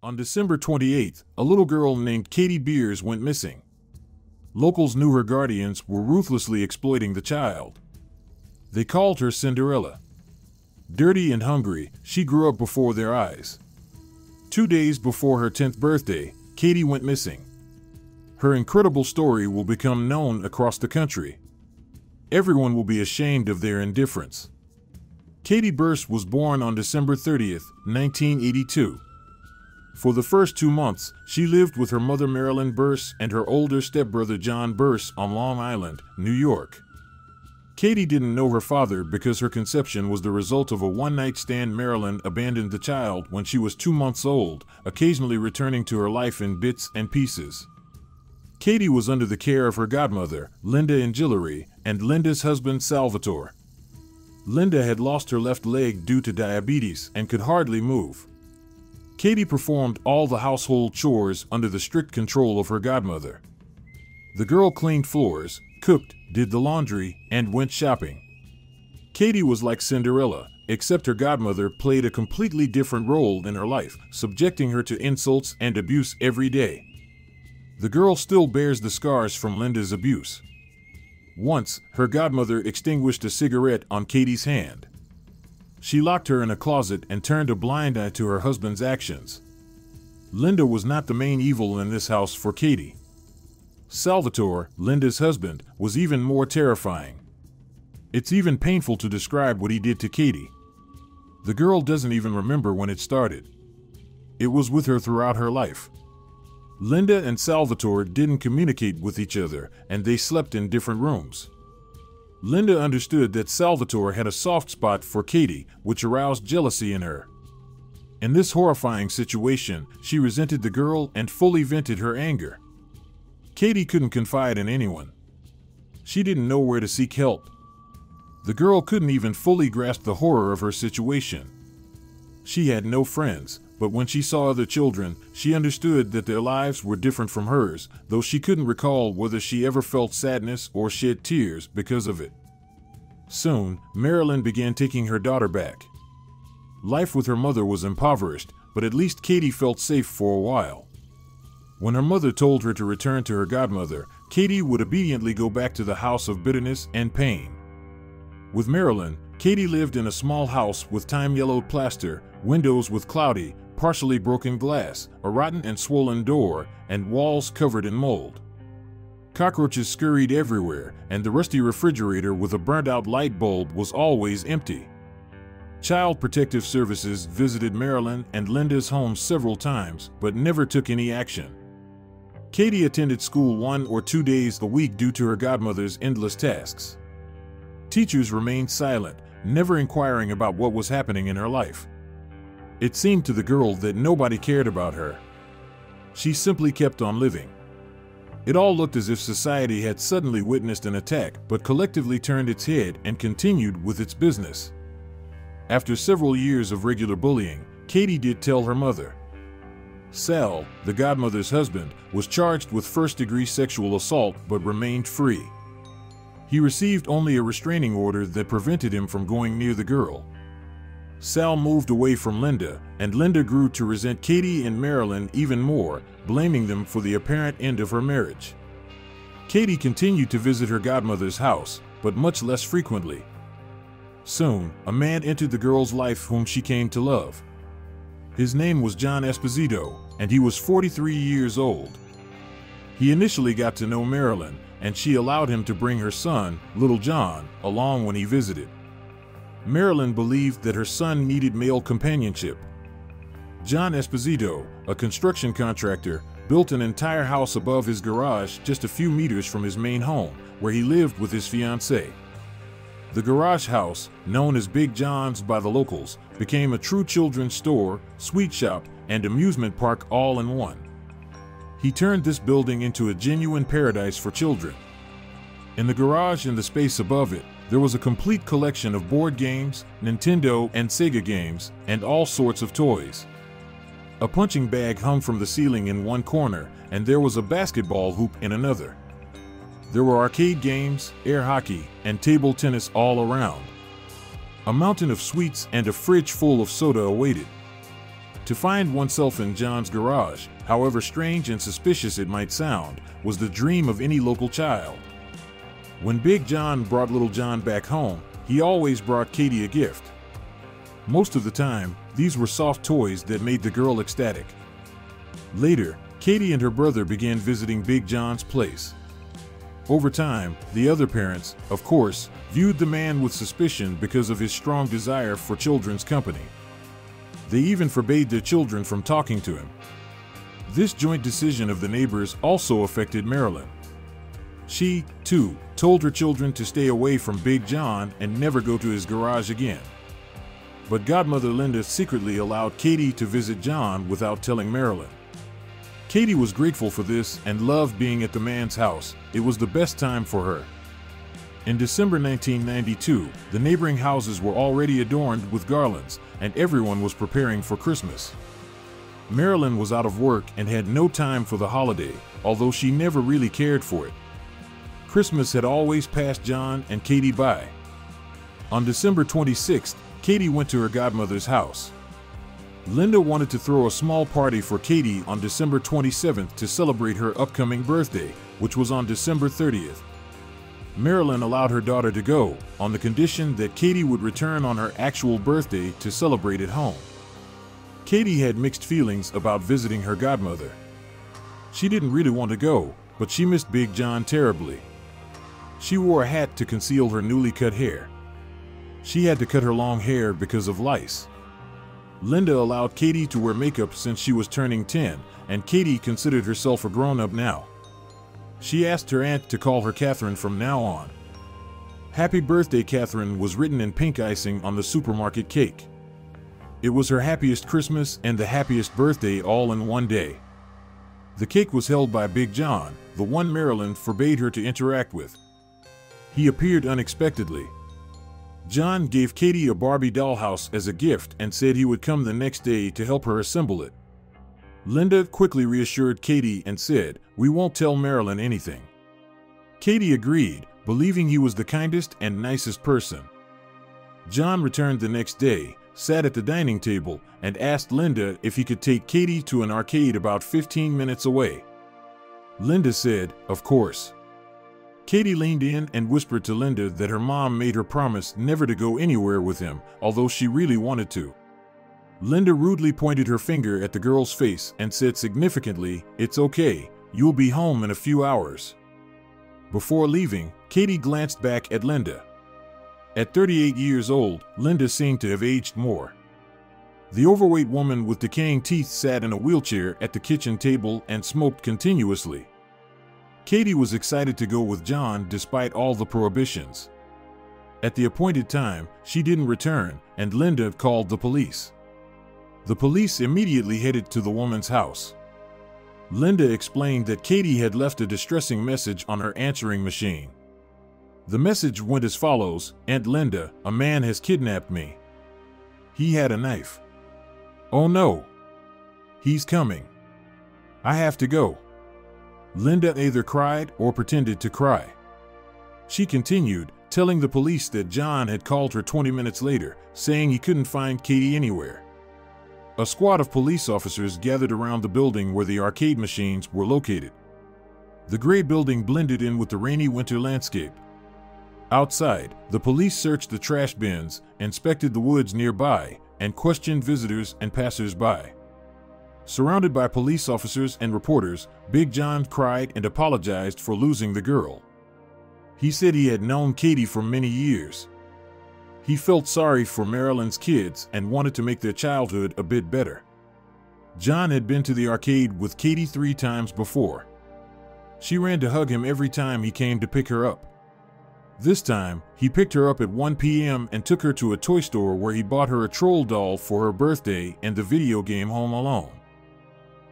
On December 28th, a little girl named Katie Beers went missing. Locals knew her guardians were ruthlessly exploiting the child. They called her Cinderella. Dirty and hungry, she grew up before their eyes. 2 days before her 10th birthday, Katie went missing. Her incredible story will become known across the country. Everyone will be ashamed of their indifference. Katie Beers was born on December 30th, 1982. For the first 2 months, she lived with her mother Marilyn Beers and her older stepbrother John Beers on Long Island, New York. Katie didn't know her father because her conception was the result of a one-night stand. Marilyn abandoned the child when she was 2 months old, occasionally returning to her life in bits and pieces. Katie was under the care of her godmother, Linda Angillery, and Linda's husband Salvatore. Linda had lost her left leg due to diabetes and could hardly move. Katie performed all the household chores under the strict control of her godmother. The girl cleaned floors, cooked, did the laundry, and went shopping. Katie was like Cinderella, except her godmother played a completely different role in her life, subjecting her to insults and abuse every day. The girl still bears the scars from Linda's abuse. Once, her godmother extinguished a cigarette on Katie's hand. She locked her in a closet and turned a blind eye to her husband's actions. Linda was not the main evil in this house for Katie. Salvatore, Linda's husband, was even more terrifying. It's even painful to describe what he did to Katie. The girl doesn't even remember when it started. It was with her throughout her life. Linda and Salvatore didn't communicate with each other, and they slept in different rooms. Linda understood that Salvatore had a soft spot for Katie, which aroused jealousy in her. In this horrifying situation, she resented the girl and fully vented her anger. Katie couldn't confide in anyone. She didn't know where to seek help. The girl couldn't even fully grasp the horror of her situation. She had no friends, but when she saw other children, she understood that their lives were different from hers, though she couldn't recall whether she ever felt sadness or shed tears because of it. Soon, Marilyn began taking her daughter back. Life with her mother was impoverished, but at least Katie felt safe for a while. When her mother told her to return to her godmother, Katie would obediently go back to the house of bitterness and pain. With Marilyn, Katie lived in a small house with time-yellowed plaster, windows with cloudy, partially broken glass, a rotten and swollen door, and walls covered in mold. Cockroaches scurried everywhere, and the rusty refrigerator with a burnt-out light bulb was always empty. Child Protective Services visited Marilyn and Linda's homes several times, but never took any action. Katie attended school 1 or 2 days a week due to her godmother's endless tasks. Teachers remained silent, never inquiring about what was happening in her life. It seemed to the girl that nobody cared about her. She simply kept on living. It all looked as if society had suddenly witnessed an attack, but collectively turned its head and continued with its business. After several years of regular bullying, Katie did tell her mother. Sal, the godmother's husband, was charged with first-degree sexual assault but remained free. He received only a restraining order that prevented him from going near the girl. Sal moved away from Linda, and Linda grew to resent Katie and Marilyn even more, blaming them for the apparent end of her marriage. Katie continued to visit her godmother's house, but much less frequently. Soon, a man entered the girl's life whom she came to love. His name was John Esposito, and he was 43 years old. He initially got to know Marilyn, and she allowed him to bring her son, little John, along when he visited. Marilyn believed that her son needed male companionship. John Esposito, a construction contractor, built an entire house above his garage just a few meters from his main home, where he lived with his fiancée. The garage house, known as Big John's by the locals, became a true children's store, sweet shop, and amusement park all in one. He turned this building into a genuine paradise for children. In the garage and the space above it, there was a complete collection of board games, Nintendo and Sega games, and all sorts of toys. A punching bag hung from the ceiling in one corner, and there was a basketball hoop in another. There were arcade games, air hockey, and table tennis all around. A mountain of sweets and a fridge full of soda awaited. To find oneself in John's garage, however strange and suspicious it might sound, was the dream of any local child. When Big John brought Little John back home, he always brought Katie a gift. Most of the time, these were soft toys that made the girl ecstatic. Later, Katie and her brother began visiting Big John's place. Over time, the other parents, of course, viewed the man with suspicion because of his strong desire for children's company. They even forbade their children from talking to him. This joint decision of the neighbors also affected Marilyn. She, too, told her children to stay away from Big John and never go to his garage again. But godmother Linda secretly allowed Katie to visit John without telling Marilyn. Katie was grateful for this and loved being at the man's house. It was the best time for her. In December 1992, the neighboring houses were already adorned with garlands, and everyone was preparing for Christmas. Marilyn was out of work and had no time for the holiday, although she never really cared for it. Christmas had always passed John and Katie by. On December 26th, Katie went to her godmother's house. Linda wanted to throw a small party for Katie on December 27th to celebrate her upcoming birthday, which was on December 30th. Marilyn allowed her daughter to go, on the condition that Katie would return on her actual birthday to celebrate at home. Katie had mixed feelings about visiting her godmother. She didn't really want to go, but she missed Big John terribly. She wore a hat to conceal her newly cut hair. She had to cut her long hair because of lice. Linda allowed Katie to wear makeup since she was turning 10, and Katie considered herself a grown-up now. She asked her aunt to call her Catherine from now on. Happy Birthday, Catherine was written in pink icing on the supermarket cake. It was her happiest Christmas and the happiest birthday all in one day. The cake was held by Big John, the one Marilyn forbade her to interact with. He appeared unexpectedly. John gave Katie a Barbie dollhouse as a gift and said he would come the next day to help her assemble it. Linda quickly reassured Katie and said, "We won't tell Marilyn anything." Katie agreed, believing he was the kindest and nicest person. John returned the next day, sat at the dining table, and asked Linda if he could take Katie to an arcade about 15 minutes away. Linda said, "Of course." Katie leaned in and whispered to Linda that her mom made her promise never to go anywhere with him, although she really wanted to. Linda rudely pointed her finger at the girl's face and said significantly, "It's okay, you'll be home in a few hours." Before leaving, Katie glanced back at Linda. At 38 years old, Linda seemed to have aged more. The overweight woman with decaying teeth sat in a wheelchair at the kitchen table and smoked continuously. Katie was excited to go with John despite all the prohibitions. At the appointed time, she didn't return, and Linda called the police. The police immediately headed to the woman's house. Linda explained that Katie had left a distressing message on her answering machine. The message went as follows: "Aunt Linda, a man has kidnapped me. He had a knife. Oh no. He's coming. I have to go." Linda either cried or pretended to cry. She continued, telling the police that John had called her 20 minutes later, saying he couldn't find Katie anywhere. A squad of police officers gathered around the building where the arcade machines were located. The gray building blended in with the rainy winter landscape. Outside, the police searched the trash bins, inspected the woods nearby, and questioned visitors and passers-by. Surrounded by police officers and reporters, Big John cried and apologized for losing the girl. He said he had known Katie for many years. He felt sorry for Marilyn's kids and wanted to make their childhood a bit better. John had been to the arcade with Katie 3 times before. She ran to hug him every time he came to pick her up. This time, he picked her up at 1 p.m. and took her to a toy store where he bought her a troll doll for her birthday and the video game Home Alone.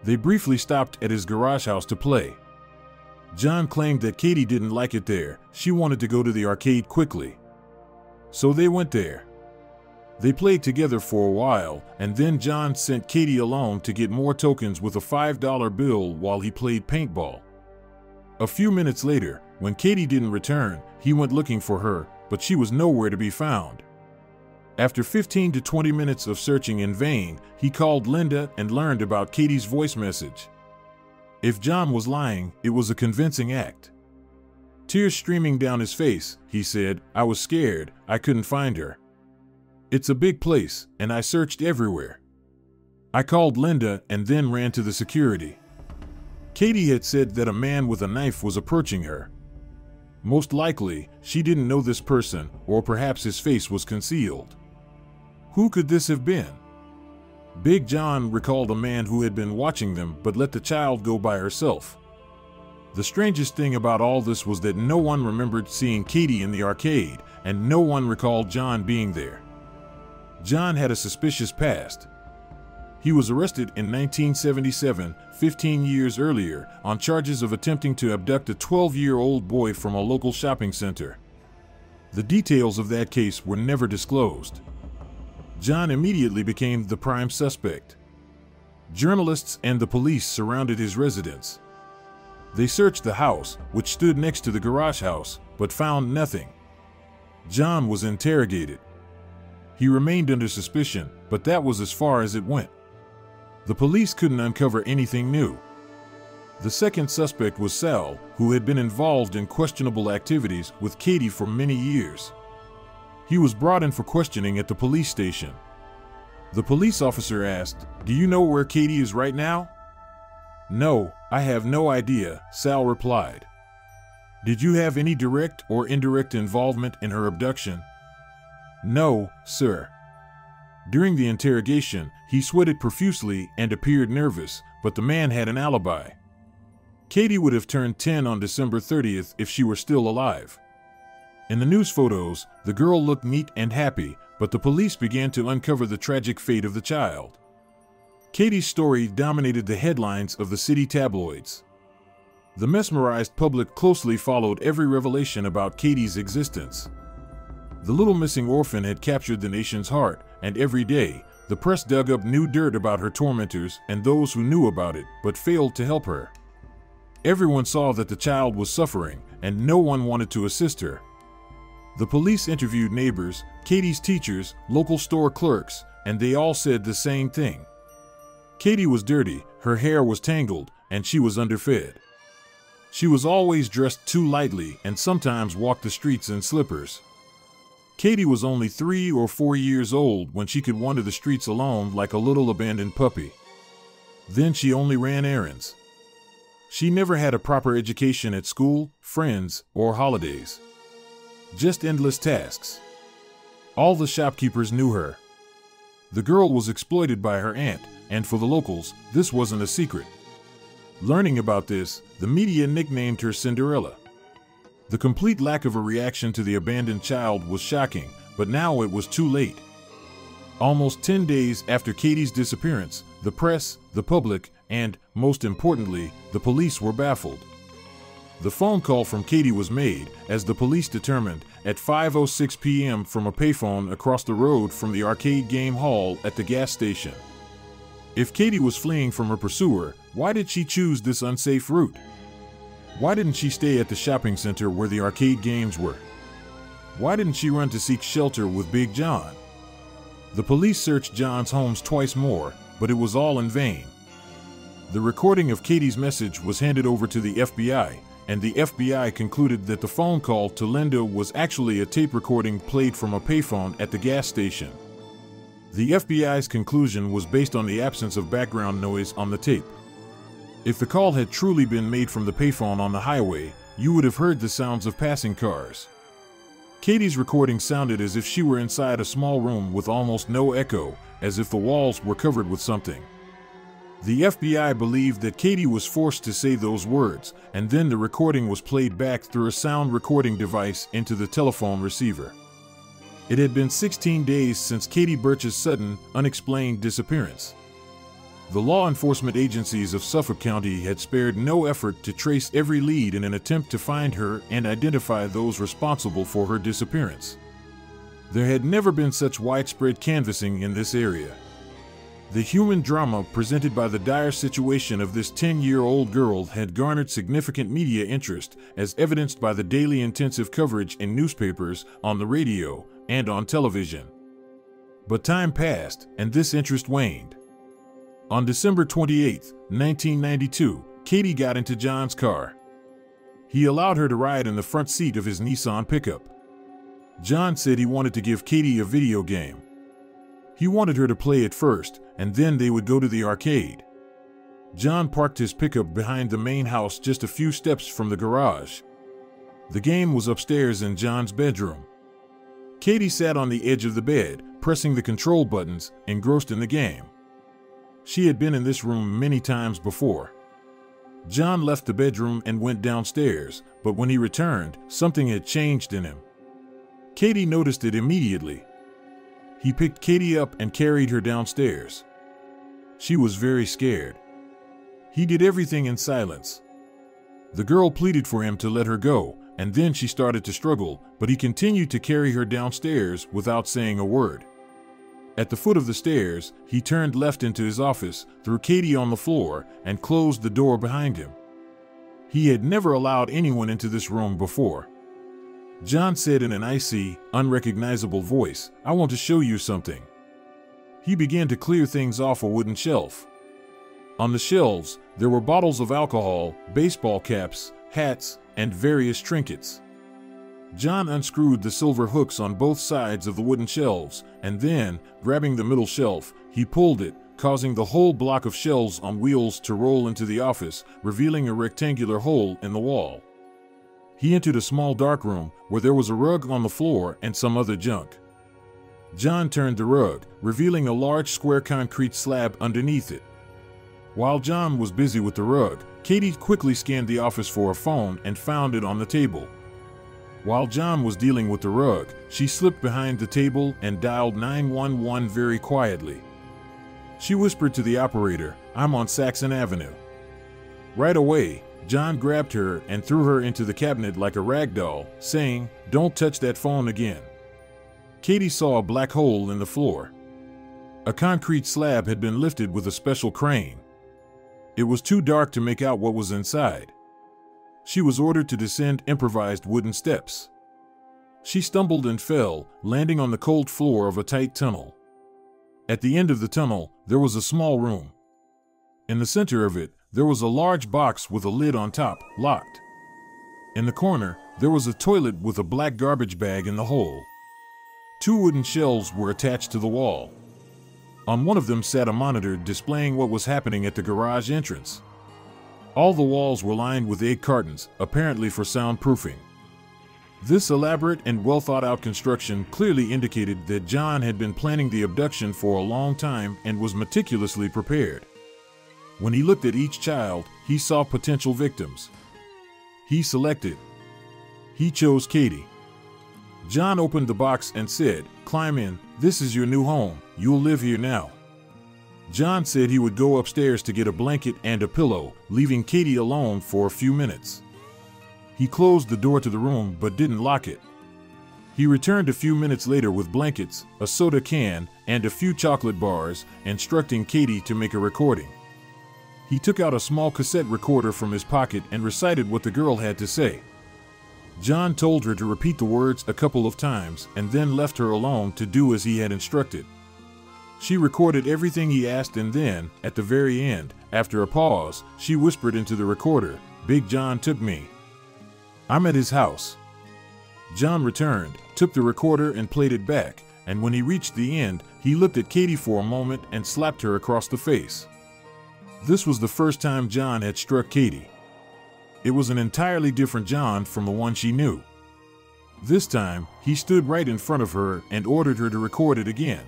They briefly stopped at his garage house to play. John claimed that Katie didn't like it there. She wanted to go to the arcade quickly. So they went there. They played together for a while, and then John sent Katie alone to get more tokens with a $5 bill while he played paintball. A few minutes later, when Katie didn't return, he went looking for her, but she was nowhere to be found. After 15 to 20 minutes of searching in vain, he called Linda and learned about Katie's voice message. If John was lying, it was a convincing act. Tears streaming down his face, he said, "I was scared, I couldn't find her. It's a big place, and I searched everywhere. I called Linda and then ran to the security." Katie had said that a man with a knife was approaching her. Most likely, she didn't know this person, or perhaps his face was concealed. Who could this have been? Big John recalled a man who had been watching them but let the child go by herself. The strangest thing about all this was that no one remembered seeing Katie in the arcade, and no one recalled John being there. John had a suspicious past. He was arrested in 1977, 15 years earlier, on charges of attempting to abduct a 12-year-old boy from a local shopping center. The details of that case were never disclosed. John immediately became the prime suspect. Journalists and the police surrounded his residence. They searched the house, which stood next to the garage house, but found nothing. John was interrogated. He remained under suspicion, but that was as far as it went. The police couldn't uncover anything new. The second suspect was Sal, who had been involved in questionable activities with Katie for many years. He was brought in for questioning at the police station. The police officer asked, "Do you know where Katie is right now?" "No, I have no idea," Sal replied. "Did you have any direct or indirect involvement in her abduction?" "No, sir." During the interrogation, he sweated profusely and appeared nervous, but the man had an alibi. Katie would have turned 10 on December 30th if she were still alive. In the news photos, the girl looked neat and happy, but the police began to uncover the tragic fate of the child. Katie's story dominated the headlines of the city tabloids. The mesmerized public closely followed every revelation about Katie's existence. The little missing orphan had captured the nation's heart, and every day, the press dug up new dirt about her tormentors and those who knew about it but failed to help her. Everyone saw that the child was suffering, and no one wanted to assist her. The police interviewed neighbors, Katie's teachers, local store clerks, and they all said the same thing. Katie was dirty, her hair was tangled, and she was underfed. She was always dressed too lightly and sometimes walked the streets in slippers. Katie was only 3 or 4 years old when she could wander the streets alone like a little abandoned puppy. Then she only ran errands. She never had a proper education at school, friends, or holidays. Just endless tasks. All the shopkeepers knew her. The girl was exploited by her aunt, and for the locals, this wasn't a secret. Learning about this, the media nicknamed her Cinderella. The complete lack of a reaction to the abandoned child was shocking, but now it was too late. Almost 10 days after Katie's disappearance, the press, the public, and, most importantly, the police were baffled. The phone call from Katie was made, as the police determined, at 5:06 p.m. from a payphone across the road from the arcade game hall at the gas station. If Katie was fleeing from her pursuer, why did she choose this unsafe route? Why didn't she stay at the shopping center where the arcade games were? Why didn't she run to seek shelter with Big John? The police searched John's homes twice more, but it was all in vain. The recording of Katie's message was handed over to the FBI, and the FBI concluded that the phone call to Linda was actually a tape recording played from a payphone at the gas station. The FBI's conclusion was based on the absence of background noise on the tape. If the call had truly been made from the payphone on the highway, you would have heard the sounds of passing cars. Katie's recording sounded as if she were inside a small room with almost no echo, as if the walls were covered with something. The FBI believed that Katie was forced to say those words, and then the recording was played back through a sound recording device into the telephone receiver. It had been 16 days since Katie Birch's sudden, unexplained disappearance. The law enforcement agencies of Suffolk County had spared no effort to trace every lead in an attempt to find her and identify those responsible for her disappearance. There had never been such widespread canvassing in this area. The human drama presented by the dire situation of this 10-year-old girl had garnered significant media interest, as evidenced by the daily intensive coverage in newspapers, on the radio, and on television. But time passed, and this interest waned. On December 28, 1992, Katie got into John's car. He allowed her to ride in the front seat of his Nissan pickup. John said he wanted to give Katie a video game. He wanted her to play it first, and then they would go to the arcade. John parked his pickup behind the main house just a few steps from the garage. The game was upstairs in John's bedroom. Katie sat on the edge of the bed, pressing the control buttons, engrossed in the game. She had been in this room many times before. John left the bedroom and went downstairs, but when he returned, something had changed in him. Katie noticed it immediately. He picked Katie up and carried her downstairs. She was very scared. He did everything in silence. The girl pleaded for him to let her go, and then she started to struggle, but he continued to carry her downstairs without saying a word. At the foot of the stairs, he turned left into his office, threw Katie on the floor, and closed the door behind him. He had never allowed anyone into this room before. John said in an icy, unrecognizable voice, "I want to show you something." He began to clear things off a wooden shelf. On the shelves, there were bottles of alcohol, baseball caps, hats, and various trinkets. John unscrewed the silver hooks on both sides of the wooden shelves, and then, grabbing the middle shelf, he pulled it, causing the whole block of shelves on wheels to roll into the office, revealing a rectangular hole in the wall. He entered a small dark room where there was a rug on the floor and some other junk. John turned the rug, revealing a large square concrete slab underneath it. While John was busy with the rug, Katie quickly scanned the office for a phone and found it on the table. While John was dealing with the rug, she slipped behind the table and dialed 911 very quietly. She whispered to the operator, "I'm on Saxon Avenue." Right away, John grabbed her and threw her into the cabinet like a rag doll, saying, "Don't touch that phone again." Katie saw a black hole in the floor. A concrete slab had been lifted with a special crane. It was too dark to make out what was inside. She was ordered to descend improvised wooden steps. She stumbled and fell, landing on the cold floor of a tight tunnel. At the end of the tunnel, there was a small room. In the center of it, there was a large box with a lid on top, locked. In the corner, there was a toilet with a black garbage bag in the hole. Two wooden shelves were attached to the wall. On one of them sat a monitor displaying what was happening at the garage entrance. All the walls were lined with egg cartons, apparently for soundproofing. This elaborate and well-thought-out construction clearly indicated that John had been planning the abduction for a long time and was meticulously prepared. When he looked at each child, he saw potential victims. He selected. He chose Katie. John opened the box and said, "Climb in, this is your new home, you'll live here now." John said he would go upstairs to get a blanket and a pillow, leaving Katie alone for a few minutes. He closed the door to the room but didn't lock it. He returned a few minutes later with blankets, a soda can, and a few chocolate bars, instructing Katie to make a recording. He took out a small cassette recorder from his pocket and recited what the girl had to say. John told her to repeat the words a couple of times and then left her alone to do as he had instructed. She recorded everything he asked, and then, at the very end, after a pause, she whispered into the recorder, "Big John took me. I'm at his house." John returned, took the recorder and played it back, and when he reached the end, he looked at Katie for a moment and slapped her across the face. This was the first time John had struck Katie. It was an entirely different John from the one she knew. This time, he stood right in front of her and ordered her to record it again.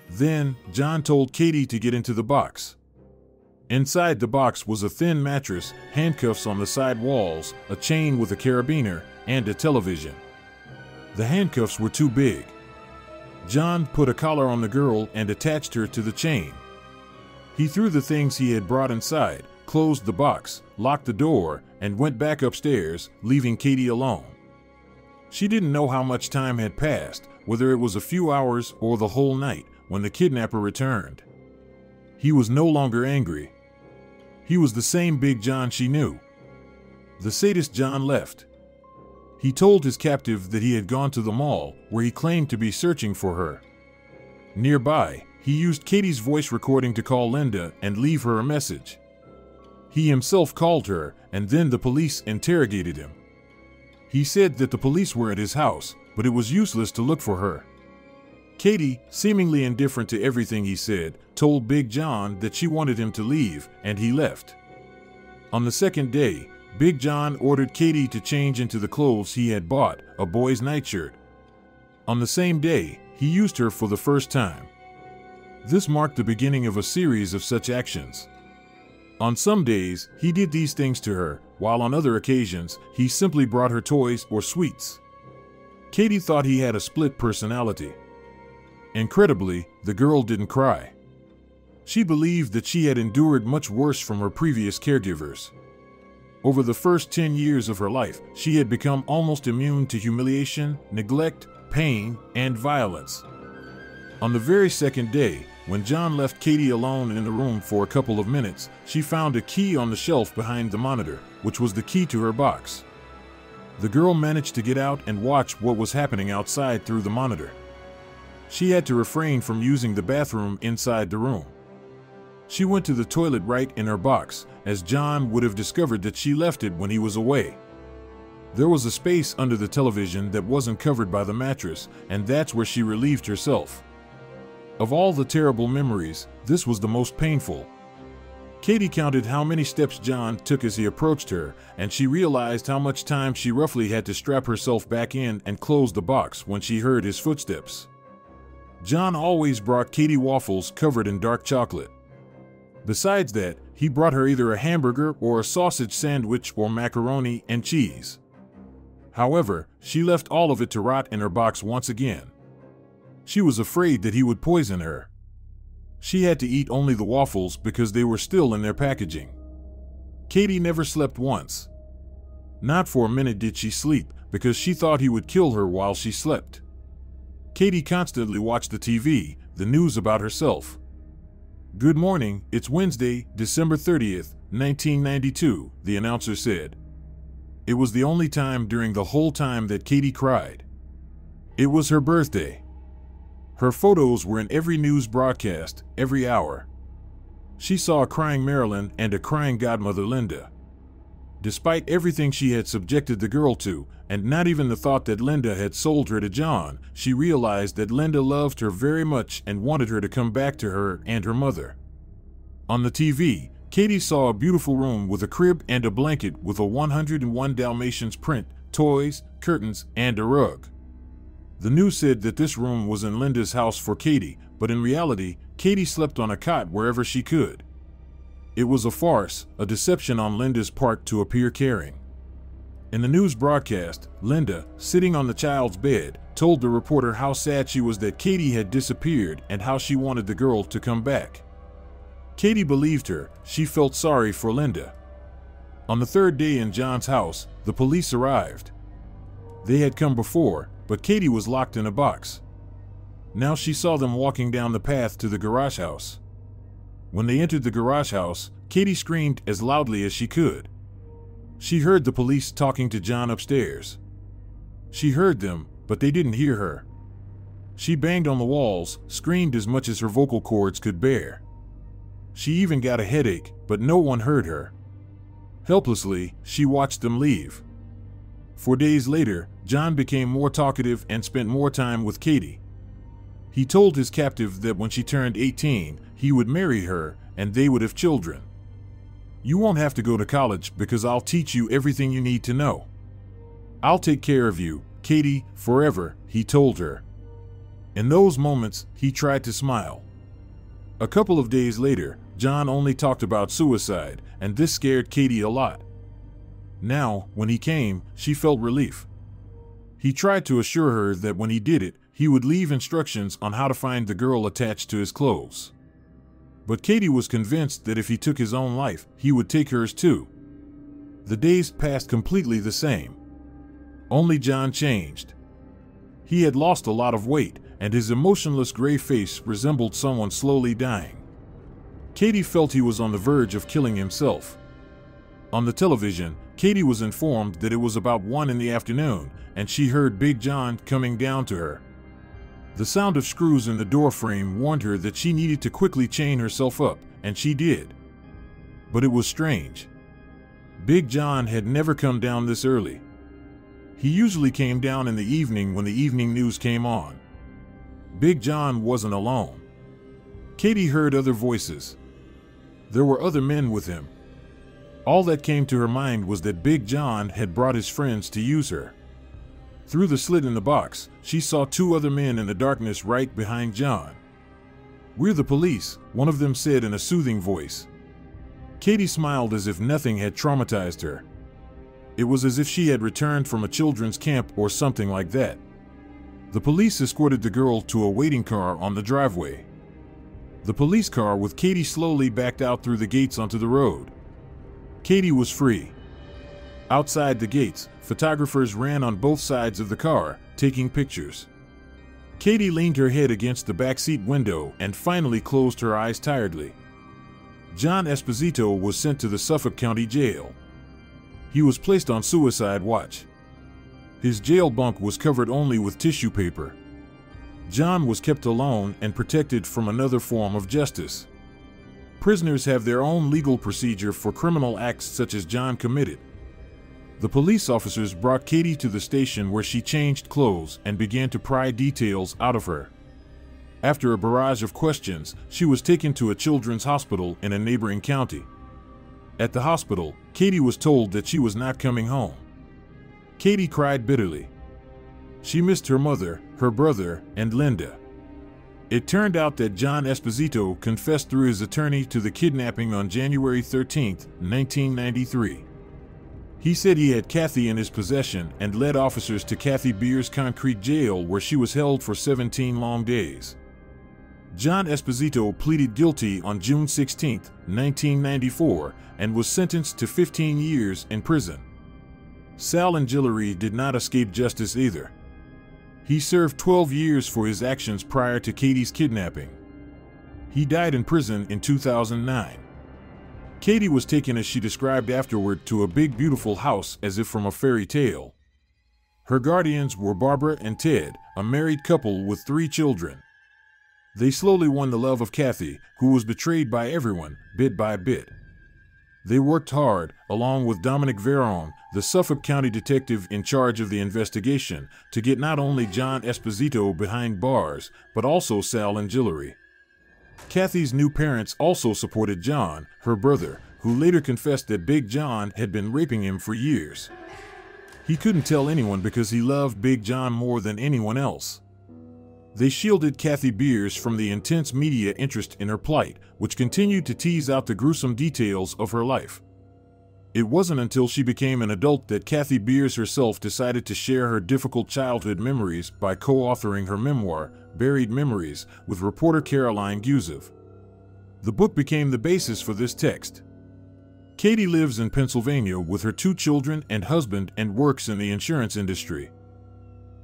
Then, John told Katie to get into the box. Inside the box was a thin mattress, handcuffs on the side walls, a chain with a carabiner, and a television. The handcuffs were too big. John put a collar on the girl and attached her to the chain. He threw the things he had brought inside, closed the box, locked the door, and went back upstairs, leaving Katie alone. She didn't know how much time had passed, whether it was a few hours or the whole night, when the kidnapper returned. He was no longer angry. He was the same Big John she knew. The sadist John left. He told his captive that he had gone to the mall, where he claimed to be searching for her. Nearby, he used Katie's voice recording to call Linda and leave her a message. He himself called her, and then the police interrogated him. He said that the police were at his house, but it was useless to look for her. Katie, seemingly indifferent to everything he said, told Big John that she wanted him to leave, and he left. On the second day, Big John ordered Katie to change into the clothes he had bought, a boy's nightshirt. On the same day, he used her for the first time. This marked the beginning of a series of such actions. On some days, he did these things to her, while on other occasions, he simply brought her toys or sweets. Katie thought he had a split personality. Incredibly, the girl didn't cry. She believed that she had endured much worse from her previous caregivers. Over the first 10 years of her life, she had become almost immune to humiliation, neglect, pain, and violence. On the very second day, when John left Katie alone in the room for a couple of minutes, she found a key on the shelf behind the monitor, which was the key to her box. The girl managed to get out and watch what was happening outside through the monitor. She had to refrain from using the bathroom inside the room. She went to the toilet right in her box, as John would have discovered that she left it when he was away. There was a space under the television that wasn't covered by the mattress, and that's where she relieved herself. Of all the terrible memories, this was the most painful. Katie counted how many steps John took as he approached her, and she realized how much time she roughly had to strap herself back in and close the box when she heard his footsteps. John always brought Katie waffles covered in dark chocolate. Besides that, he brought her either a hamburger or a sausage sandwich or macaroni and cheese. However, she left all of it to rot in her box once again. She was afraid that he would poison her. She had to eat only the waffles because they were still in their packaging. Katie never slept once. Not for a minute did she sleep, because she thought he would kill her while she slept. Katie constantly watched the TV, the news about herself. "Good morning, it's Wednesday, December 30th, 1992, the announcer said. It was the only time during the whole time that Katie cried. It was her birthday. Her photos were in every news broadcast, every hour. She saw a crying Marilyn and a crying godmother Linda. Despite everything she had subjected the girl to, and not even the thought that Linda had sold her to John, she realized that Linda loved her very much and wanted her to come back to her and her mother. On the TV, Katie saw a beautiful room with a crib and a blanket with a 101 Dalmatians print, toys, curtains, and a rug. The news said that this room was in Linda's house for Katie, but in reality, Katie slept on a cot wherever she could. It was a farce, a deception on Linda's part to appear caring. In the news broadcast, Linda, sitting on the child's bed, told the reporter how sad she was that Katie had disappeared and how she wanted the girl to come back. Katie believed her. She felt sorry for Linda. On the third day in John's house, the police arrived. They had come before, but Katie was locked in a box. Now she saw them walking down the path to the garage house. When they entered the garage house, Katie screamed as loudly as she could. She heard the police talking to John upstairs. She heard them, but they didn't hear her. She banged on the walls, screamed as much as her vocal cords could bear. She even got a headache, but no one heard her. Helplessly, she watched them leave. 4 days later, John became more talkative and spent more time with Katie. He told his captive that when she turned 18, he would marry her and they would have children. "You won't have to go to college because I'll teach you everything you need to know. I'll take care of you, Katie, forever," he told her. In those moments, he tried to smile. A couple of days later, John only talked about suicide, and this scared Katie a lot. Now, when he came, she felt relief. He tried to assure her that when he did it, he would leave instructions on how to find the girl attached to his clothes. But Katie was convinced that if he took his own life, he would take hers too. The days passed completely the same. Only John changed. He had lost a lot of weight, and his emotionless gray face resembled someone slowly dying. Katie felt he was on the verge of killing himself. On the television, Katie was informed that it was about 1 in the afternoon, and she heard Big John coming down to her. The sound of screws in the doorframe warned her that she needed to quickly chain herself up, and she did. But it was strange. Big John had never come down this early. He usually came down in the evening when the evening news came on. Big John wasn't alone. Katie heard other voices. There were other men with him. All that came to her mind was that Big John had brought his friends to use her. Through the slit in the box, she saw two other men in the darkness right behind John. "We're the police," one of them said in a soothing voice. Katie smiled as if nothing had traumatized her. It was as if she had returned from a children's camp or something like that. The police escorted the girl to a waiting car on the driveway. The police car with Katie slowly backed out through the gates onto the road. Katie was free. Outside the gates, photographers ran on both sides of the car, taking pictures. Katie leaned her head against the backseat window and finally closed her eyes tiredly. John Esposito was sent to the Suffolk County Jail. He was placed on suicide watch. His jail bunk was covered only with tissue paper. John was kept alone and protected from another form of justice. Prisoners have their own legal procedure for criminal acts such as John committed. The police officers brought Katie to the station where she changed clothes and began to pry details out of her. After a barrage of questions, she was taken to a children's hospital in a neighboring county. At the hospital, Katie was told that she was not coming home. Katie cried bitterly. She missed her mother, her brother, and Linda. It turned out that John Esposito confessed through his attorney to the kidnapping on January 13, 1993. He said he had Kathy in his possession and led officers to Kathy Beers Concrete Jail where she was held for 17 long days. John Esposito pleaded guilty on June 16, 1994, and was sentenced to 15 years in prison. Sal Angilary did not escape justice either. He served 12 years for his actions prior to Katie's kidnapping. He died in prison in 2009. Katie was taken, as she described afterward, to a big beautiful house as if from a fairy tale. Her guardians were Barbara and Ted, a married couple with 3 children. They slowly won the love of Kathy, who was betrayed by everyone, bit by bit. They worked hard, along with Dominic Veron, the Suffolk County detective in charge of the investigation, to get not only John Esposito behind bars, but also Sal Angilary. Kathy's new parents also supported John, her brother, who later confessed that Big John had been raping him for years. He couldn't tell anyone because he loved Big John more than anyone else. They shielded Kathy Beers from the intense media interest in her plight, which continued to tease out the gruesome details of her life. It wasn't until she became an adult that Kathy Beers herself decided to share her difficult childhood memories by co-authoring her memoir, Buried Memories, with reporter Caroline Gusev. The book became the basis for this text. Katie lives in Pennsylvania with her 2 children and husband and works in the insurance industry.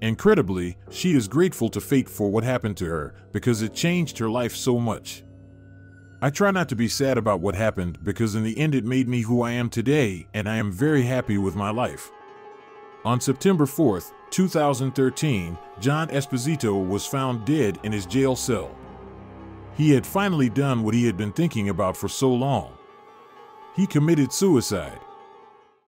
Incredibly, she is grateful to fate for what happened to her because it changed her life so much. I try not to be sad about what happened because in the end it made me who I am today, and I am very happy with my life. On September 4, 2013, John Esposito was found dead in his jail cell. He had finally done what he had been thinking about for so long. He committed suicide.